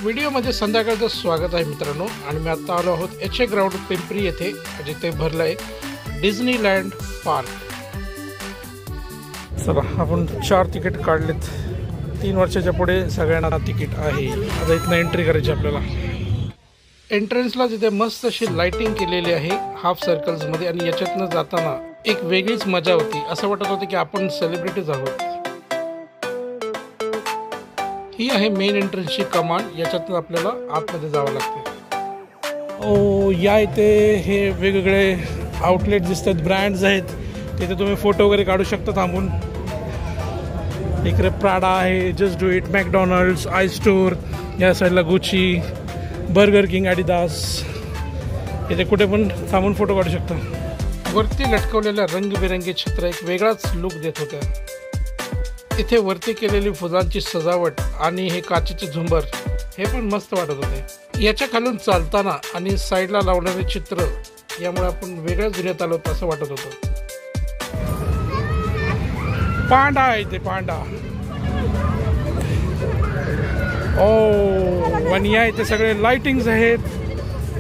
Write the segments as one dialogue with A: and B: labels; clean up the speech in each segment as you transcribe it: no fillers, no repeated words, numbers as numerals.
A: व्हिडिओमध्ये संध्याकाळचं स्वागत आहे मित्रांनो. आणि मी आता आलो आहोत HA ग्राउंड पिंपरी येथे, जिथे भरलं आहे डिझनीलँड पार्क. चला आपण 4 तिकीट काढलेत. 3 वर्षाच्या पुढे सगळ्यांना तिकीट आहे. आता इथनं एंट्री करायची आपल्याला. एंट्रन्सला तिथे मस्त अशी लाइटिंग केलेली आहे हाफ सर्कल्समध्ये, आणि याच्यातनं जाताना एक वेगळीच मजा होती. असं वाटत होतं की आपण सेलिब्रिटीज आहोत. ही आहे मेन एंट्रन्सची कमान. याच्यातून आपल्याला आतमध्ये जावं लागते. या इथे हे वेगवेगळे आउटलेट दिसतात, ब्रँड्स आहेत. तिथे तुम्ही फोटो वगैरे काढू शकता थांबून. इकडे प्राडा आहे, just do it, McDonald's, I store. या साईडला गुची, बर्गर किंग, ॲडिदास. इथे कुठे पण थांबून फोटो काढू शकता. वरती लटकवलेल्या रंगबिरंगी छत्र एक वेगळाच लुक देत होत्या. इथे वरती केलेली फुलांची सजावट आणि हे काचेचे झुंबर हे पण मस्त वाटत होते. याच्या खालून चालताना आणि साईडला लावणारे चित्र यामुळे आपण वेगळ्याच दुनियेत आलो असं वाटत होतं. पांडा आहे इथे, पांडा. आणि या इथे सगळे लाइटिंग्स आहेत.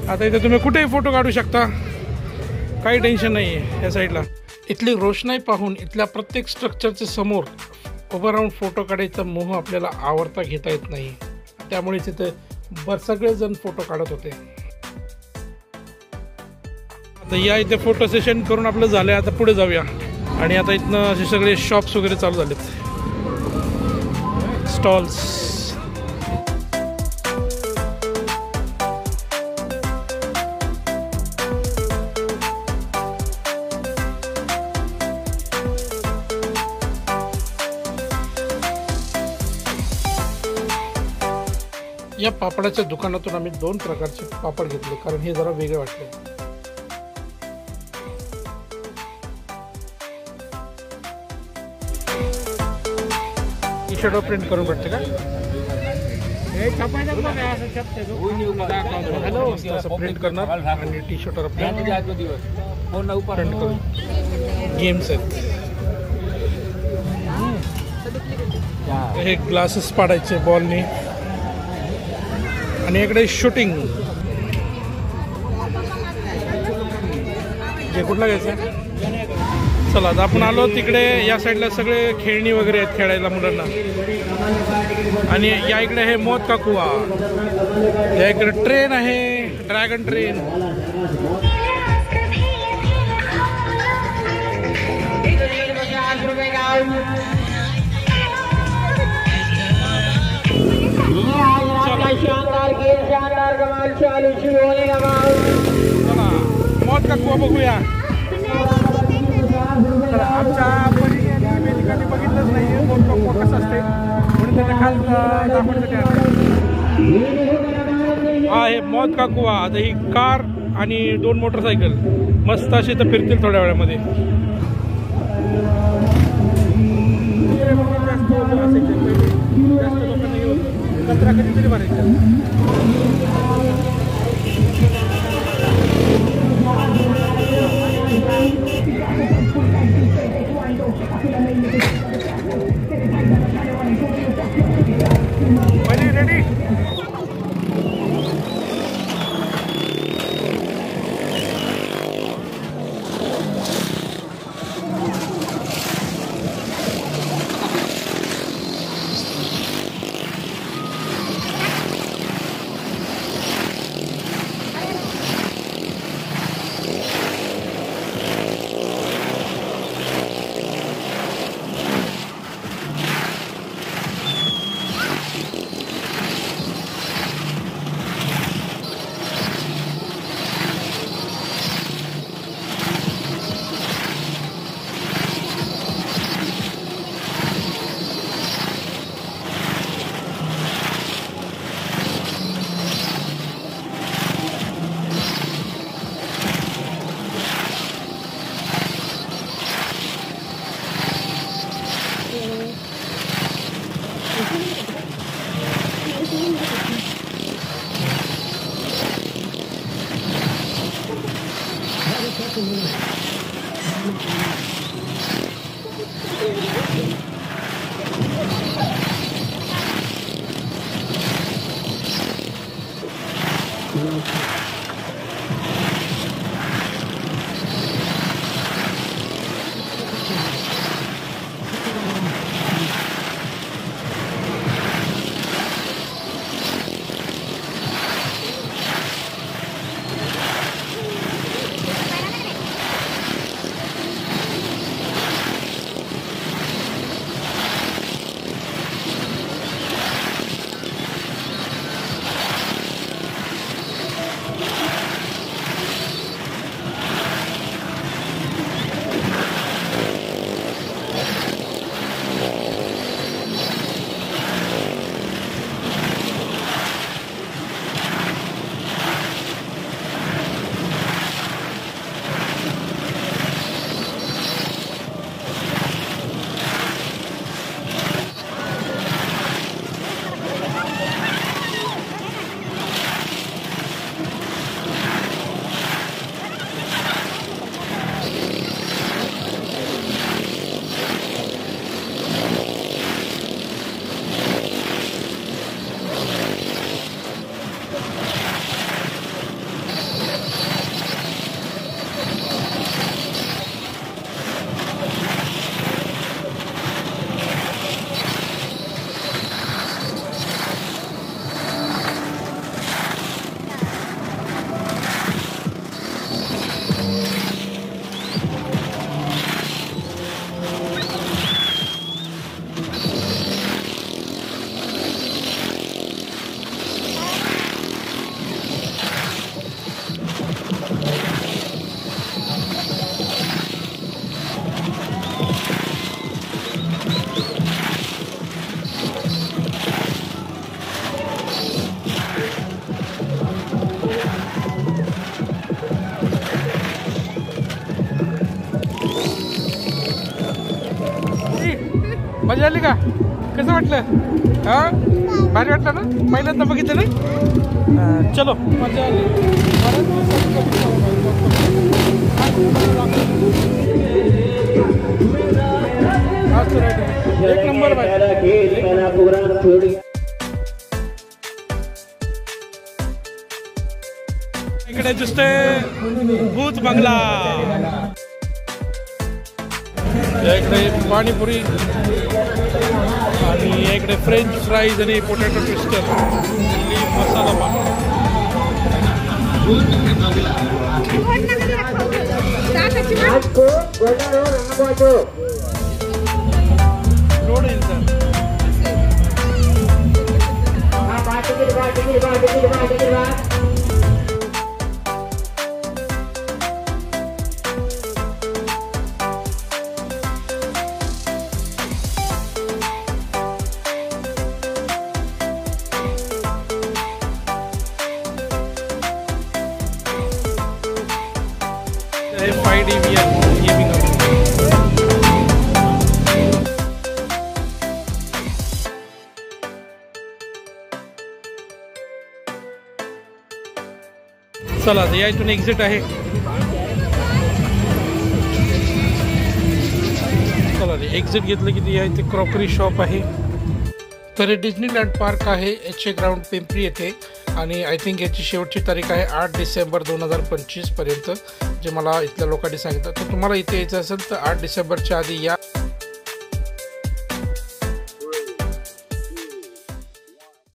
A: आता इथे तुम्ही कुठेही फोटो काढू शकता, काही टेन्शन नाही आहे. या साईडला इथली रोषणाई पाहून इथल्या प्रत्येक स्ट्रक्चरच्या समोर उभं राहून फोटो काढायचा मोह आपल्याला आवडता घेता येत नाही. त्यामुळे तिथे सगळेजण फोटो काढत होते. आता या इथे फोटो सेशन करून आपलं झालं. आता पुढे जाऊया. आणि आता इथनं असे सगळे शॉप्स वगैरे चालू झालेत, स्टॉल्स. या पापडाच्या दुकानातून आम्ही 2 प्रकारचे पापड घेतले, कारण हे जरा वेगळे वाटले. टी शर्टवर प्रिंट करून भेटते का? असं प्रिंट करणार आणि टी शर्टवर प्रिंट करून. गेम्स आहेत. हे ग्लासेस पाडायचे बॉलनी. आणि इकडे शूटिंग. जे कुठला घ्यायचं? चला आता आपण आलो तिकडे. या साईडला सगळे खेळणी वगैरे आहेत खेळायला मुलांना. आणि या इकडे हे मौत का कुआ. या इकडे ट्रेन आहे, ड्रॅगन ट्रेन. मौत का कुआ बघूया. आमच्या ठिकाणी बघितलंच नाही मौत का कुआ कसं असते, म्हणून त्याच्या खाल दाखवण्यासाठी. हा हे मौत का कुआ. आता ही कार आणि 2 मोटरसायकल मस्त अशी तर फिरतील थोड्या वेळामध्ये. कचरा कधीतरी भरायचा. रेडी. मजा आली का? कसं वाटलं? हा भारी वाटलं ना? पहिल्यांदा बघितलं नाही? चलो मजा आली. एक नंबर इकडे दिसतोय भूत बंगला. इकडे पाणीपुरी आणि इकडे फ्रेंच फ्राईज आणि पोटॅटो ट्विस्टर मसाला पाव. रोड येईल सर. चला या इथून एक्झिट आहे. चला एक्झिट घेतलं की या इथे क्रॉकरी शॉप आहे. तर डिझनीलँड पार्क आहे HA ग्राउंड पिंपरी येथे आणि आय थिंक याची शेवटची तारीख आहे 8 डिसेंबर 2025 पर्यंत, जे मला इथल्या लोकांनी सांगितलं. तर तुम्हाला इथे यायचं असेल तर 8 डिसेंबरच्या आधी या